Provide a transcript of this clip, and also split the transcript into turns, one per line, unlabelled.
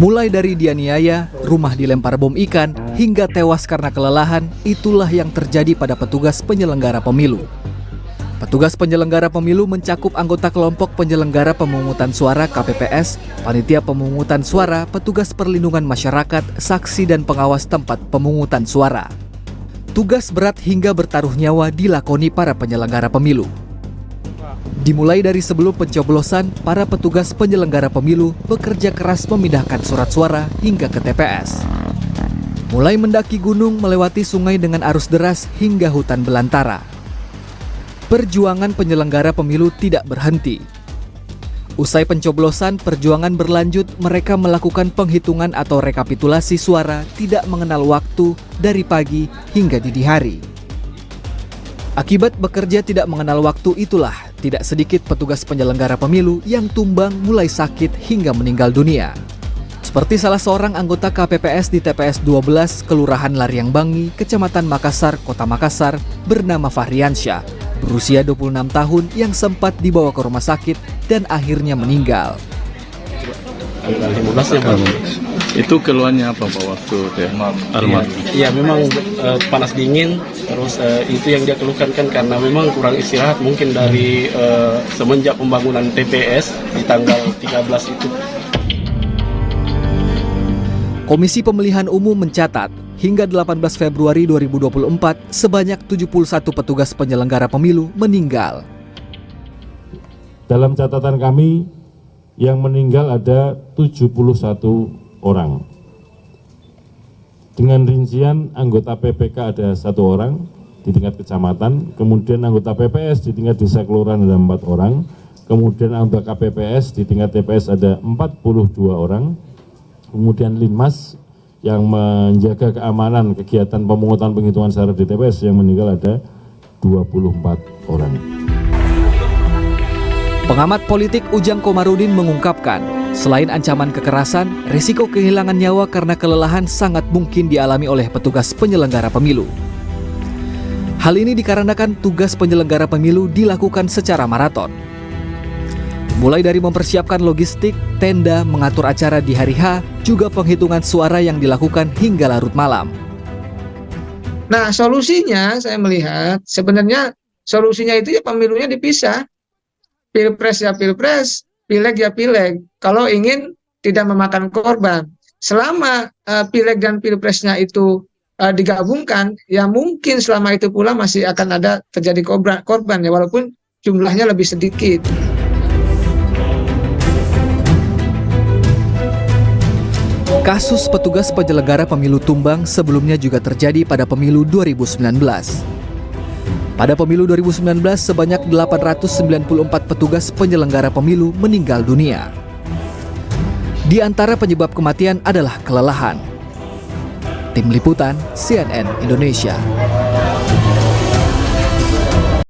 Mulai dari dianiaya, rumah dilempar bom ikan, hingga tewas karena kelelahan, itulah yang terjadi pada petugas penyelenggara pemilu. Petugas penyelenggara pemilu mencakup anggota kelompok penyelenggara pemungutan suara KPPS, panitia pemungutan suara, petugas perlindungan masyarakat, saksi dan pengawas tempat pemungutan suara. Tugas berat hingga bertaruh nyawa dilakoni para penyelenggara pemilu. Dimulai dari sebelum pencoblosan, para petugas penyelenggara pemilu bekerja keras memindahkan surat suara hingga ke TPS. Mulai mendaki gunung, melewati sungai dengan arus deras hingga hutan belantara. Perjuangan penyelenggara pemilu tidak berhenti. Usai pencoblosan, perjuangan berlanjut, mereka melakukan penghitungan atau rekapitulasi suara tidak mengenal waktu dari pagi hingga dini hari. Akibat bekerja tidak mengenal waktu itulah, tidak sedikit petugas penyelenggara pemilu yang tumbang mulai sakit hingga meninggal dunia. Seperti salah seorang anggota KPPS di TPS 12, Kelurahan Lariangbangi, Kecamatan Makassar, Kota Makassar, bernama Fahriansyah, berusia 26 tahun yang sempat dibawa ke rumah sakit dan akhirnya meninggal.
Tanggal 15 ya Pak. Itu keluhannya apa Pak waktu almarhum?
Iya memang panas dingin, terus itu yang dia keluhkan kan karena memang kurang istirahat mungkin dari semenjak pembangunan TPS di tanggal 13 itu.
Komisi Pemilihan Umum mencatat, hingga 18 Februari 2024, sebanyak 71 petugas penyelenggara pemilu meninggal.
Dalam catatan kami, yang meninggal ada 71 orang. Dengan rincian anggota PPK ada 1 orang di tingkat kecamatan, kemudian anggota PPS di tingkat desa kelurahan ada 4 orang, kemudian anggota KPPS di tingkat TPS ada 42 orang, kemudian Linmas yang menjaga keamanan kegiatan pemungutan penghitungan suara di TPS yang meninggal ada 24 orang.
Pengamat politik Ujang Komarudin mengungkapkan, selain ancaman kekerasan, risiko kehilangan nyawa karena kelelahan sangat mungkin dialami oleh petugas penyelenggara pemilu. Hal ini dikarenakan tugas penyelenggara pemilu dilakukan secara maraton. Mulai dari mempersiapkan logistik, tenda, mengatur acara di hari H, juga penghitungan suara yang dilakukan hingga larut malam.
Nah, solusinya saya melihat sebenarnya solusinya itu ya pemilunya dipisah. Pilpres ya pilpres, pileg ya pileg. Kalau ingin tidak memakan korban. Selama pileg dan pilpresnya itu digabungkan, ya mungkin selama itu pula masih akan ada terjadi korban ya walaupun jumlahnya lebih sedikit.
Kasus petugas penyelenggara pemilu tumbang sebelumnya juga terjadi pada pemilu 2019. Pada pemilu 2019, sebanyak 894 petugas penyelenggara pemilu meninggal dunia. Di antara penyebab kematian adalah kelelahan. Tim Liputan CNN Indonesia.